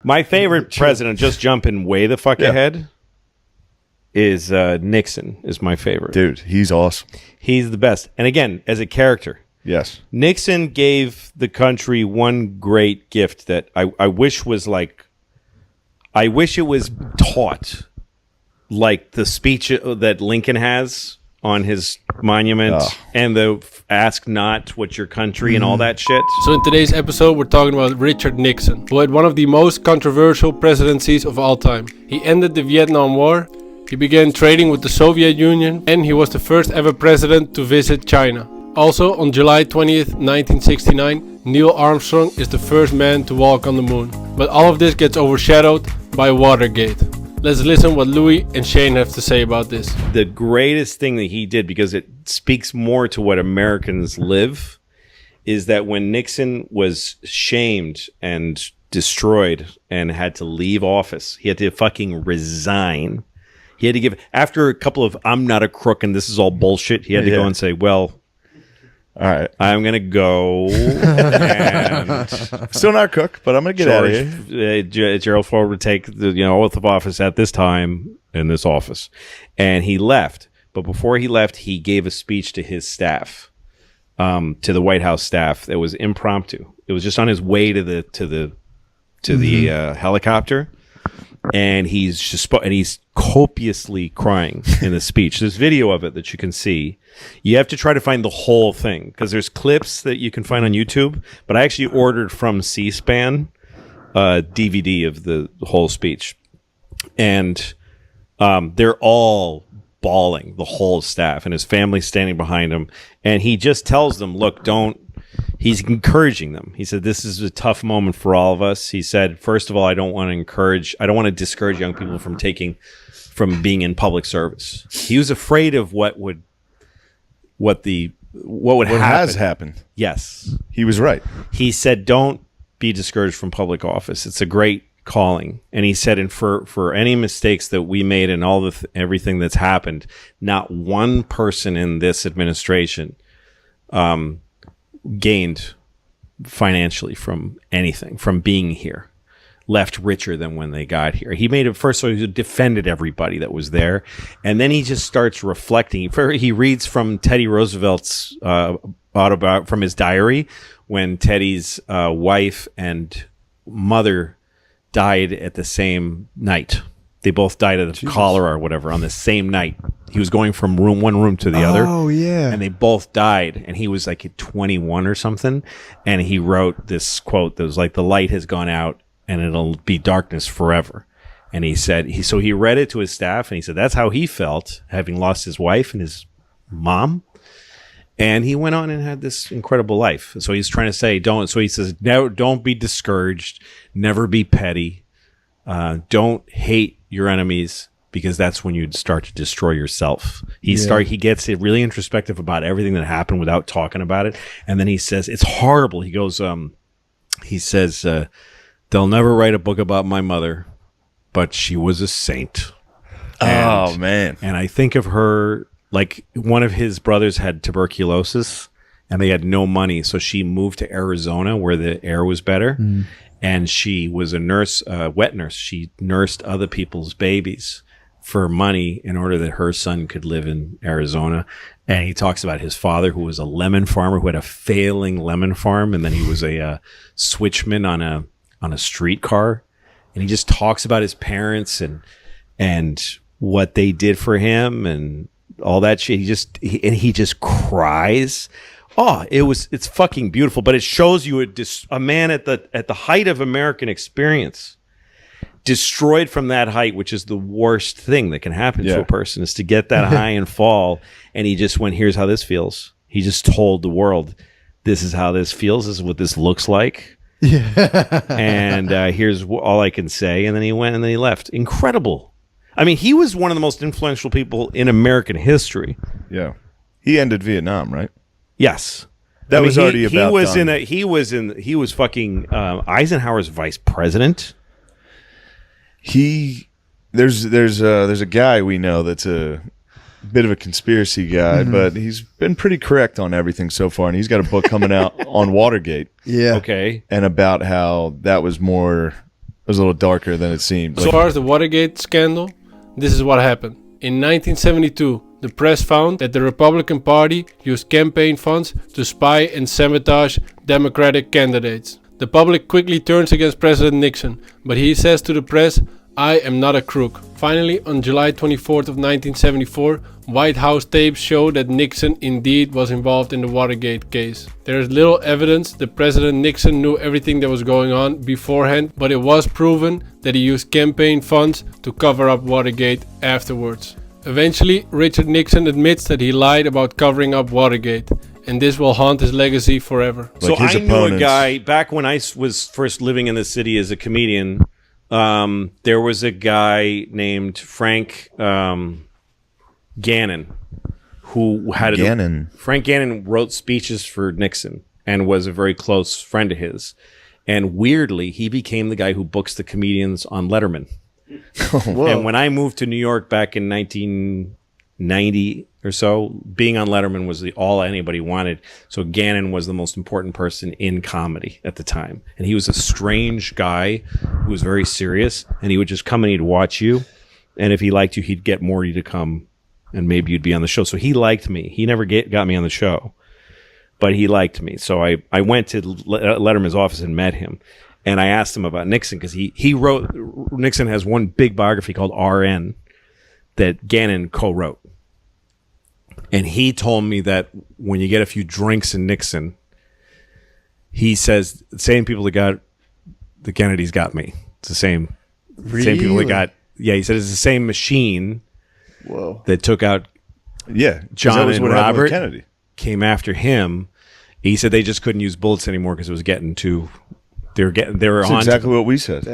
My favorite president, just jumping way the fuck ahead, is Nixon is my favorite. Dude, he's awesome. He's the best. And again, as a character. Yes. Nixon gave the country one great gift that I wish was like, I wish it was taught like the speech that Lincoln has on his monument and the ask not what your country and all that shit. So in today's episode, we're talking about Richard Nixon, who had one of the most controversial presidencies of all time. He ended the Vietnam War, he began trading with the Soviet Union, and he was the first ever president to visit China. Also, on July 20th, 1969, Neil Armstrong is the first man to walk on the moon. But all of this gets overshadowed by Watergate. Let's listen what Louis and Shane have to say about this. The greatest thing that he did, because it speaks more to what Americans live, is that when Nixon was shamed and destroyed and had to leave office, he had to fucking resign. He had to give, after a couple of, I'm not a crook and this is all bullshit, he had to go and say, well, all right, I'm going to go. And still not a cook, but I'm going to get out of here. Gerald Ford would take the oath of office at this time in this office. And he left. But before he left, he gave a speech to his staff, to the White House staff that was impromptu. It was just on his way to the helicopter. And he's copiously crying in the speech. There's video of it that you can see. You have to try to find the whole thing because there's clips that you can find on YouTube. But I actually ordered from C-SPAN a DVD of the whole speech, and they're all bawling, the whole staff, and his family standing behind him. And he just tells them, "Look, don't." He's encouraging them. He said, this is a tough moment for all of us. He said, first of all, I don't want to discourage young people from being in public service. He was afraid of what would happen. Has happened. Yes. He was right. He said, don't be discouraged from public office. It's a great calling. And he said, and for any mistakes that we made and all everything that's happened, not one person in this administration, gained financially from anything, from being here, left richer than when they got here. He made it first, so he defended everybody that was there, and then he just starts reflecting. He reads from Teddy Roosevelt's from his diary when Teddy's wife and mother died at the same night. They both died of cholera or whatever on the same night. He was going from one room to the other. Oh, yeah. And they both died. And he was like 21 or something. And he wrote this quote that was like, the light has gone out and it'll be darkness forever. And he said, so he read it to his staff and he said, that's how he felt, having lost his wife and his mom. And he went on and had this incredible life. So he's trying to say, so he says, no, don't be discouraged. Never be petty. Don't hate your enemies, because that's when you'd start to destroy yourself. He gets it really introspective about everything that happened without talking about it. And then he says, it's horrible. He goes, he says, they'll never write a book about my mother, but she was a saint. Oh, man. And I think of her, like one of his brothers had tuberculosis and they had no money. So she moved to Arizona where the air was better. Mm. And she was a nurse, wet nurse. She nursed other people's babies for money in order that her son could live in Arizona. And he talks about his father, who was a lemon farmer, who had a failing lemon farm. And then he was a switchman on a streetcar. And he just talks about his parents and what they did for him and all that shit. He just cries. Oh, it's fucking beautiful, but it shows you a man at the height of American experience, destroyed from that height, which is the worst thing that can happen to a person, is to get that high and fall. And he just went, here's how this feels. He just told the world, this is how this feels. This is what this looks like. Yeah. And here's all I can say. And then he went and then he left. Incredible. I mean, he was one of the most influential people in American history. Yeah. He ended Vietnam, right? Yes, that was already about. He was fucking Eisenhower's vice president. There's a guy we know that's a bit of a conspiracy guy, but he's been pretty correct on everything so far, and he's got a book coming out on Watergate. Yeah. Okay. And about how that was more was a little darker than it seemed. As far as the Watergate scandal, this is what happened. In 1972, the press found that the Republican Party used campaign funds to spy and sabotage Democratic candidates. The public quickly turns against President Nixon, but he says to the press, "I am not a crook." Finally, on July 24th of 1974, White House tapes show that Nixon indeed was involved in the Watergate case. There is little evidence that President Nixon knew everything that was going on beforehand, but it was proven that he used campaign funds to cover up Watergate afterwards. Eventually, Richard Nixon admits that he lied about covering up Watergate, and this will haunt his legacy forever. So I knew a guy, back when I was first living in the city as a comedian, there was a guy named Frank Gannon who had Frank Gannon wrote speeches for Nixon and was a very close friend of his. And weirdly, he became the guy who books the comedians on Letterman. And when I moved to New York back in 1990 or so, being on Letterman was all anybody wanted. So Gannon was the most important person in comedy at the time. And he was a strange guy who was very serious. And he would just come and he'd watch you. And if he liked you, he'd get Morty to come and maybe you'd be on the show. So he liked me. He never got me on the show, but he liked me. So I went to Letterman's office and met him. And I asked him about Nixon because he wrote, Nixon has one big biography called RN that Gannon co-wrote. And he told me that when you get a few drinks in Nixon, he says, the same people that got the Kennedys got me. It's the same people that got, he said it's the same machine that took out John and Robert, Kennedy. Came after him. He said they just couldn't use bullets anymore because it was getting too... They were That's on exactly what we said.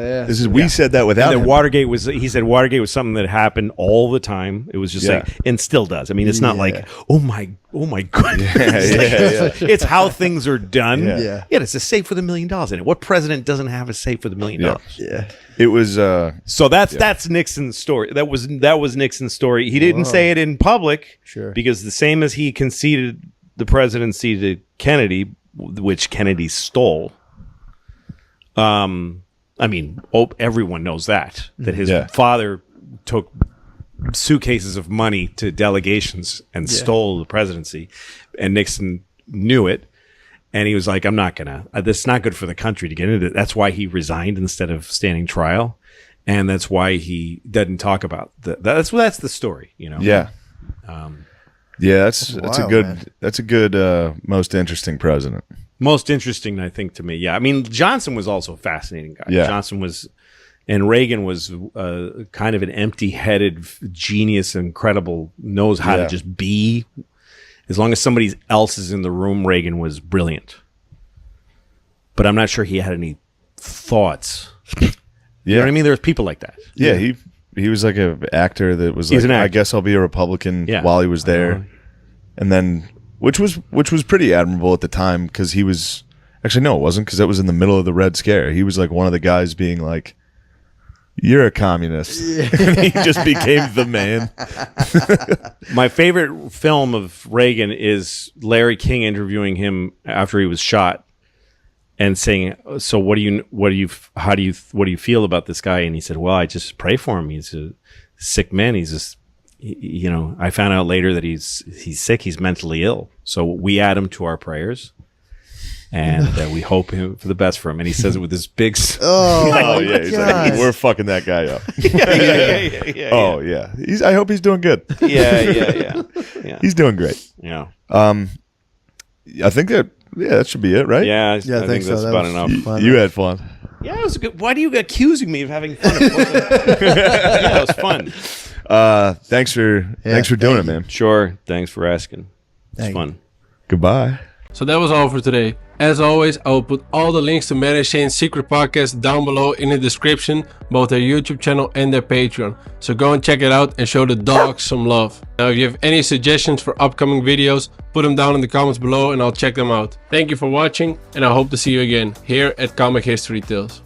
We said that without him. Watergate was. He said Watergate was something that happened all the time. It was just like, and still does. I mean, it's not like, oh my goodness. It's how things are done. It's a safe with $1 million in it. What president doesn't have a safe with $1 million? It was. So that's Nixon's story. That was Nixon's story. He didn't say it in public, because the same as he conceded the presidency to Kennedy, which Kennedy stole. I mean, everyone knows that his father took suitcases of money to delegations and stole the presidency, and Nixon knew it, and he was like, "I'm not gonna. This is not good for the country to get into it." That's why he resigned instead of standing trial, and that's why he doesn't talk about that's the story, you know. That's a good most interesting president. Most interesting, I think, to me. Yeah, I mean, Johnson was also a fascinating guy. Johnson was, and Reagan was kind of an empty-headed genius, incredible, knows how to just be. As long as somebody else is in the room, Reagan was brilliant. But I'm not sure he had any thoughts. You know what I mean? There's people like that. Yeah, he was like an actor that was like, I guess I'll be a Republican while he was there. And then... Which was pretty admirable at the time, because he was... Actually, no, it wasn't, because that was in the middle of the Red Scare. He was like one of the guys being like, "You're a communist." And he just became the man. My favorite film of Reagan is Larry King interviewing him after he was shot and saying, "So what do you feel about this guy?" And he said, "Well, I just pray for him. He's a sick man. He's just... You know, I found out later that he's sick. He's mentally ill. So we add him to our prayers, and we hope for the best for him." And he says it with this big. He's like, "We're fucking that guy up." I hope he's doing good. Yeah. He's doing great. Yeah. I think that should be it, right? Yeah. I think that's about enough. You had fun. Yeah, it was good. Why do you accusing me of having fun? Yeah, it was fun. Thanks for doing it, man. Sure. Thanks for asking. It's fun. Goodbye. So that was all for today. As always, I will put all the links to Mary Shane's secret podcast down below in the description, both their YouTube channel and their Patreon. So go and check it out and show the dogs some love. Now, if you have any suggestions for upcoming videos, put them down in the comments below and I'll check them out. Thank you for watching, and I hope to see you again here at Comic History Tales.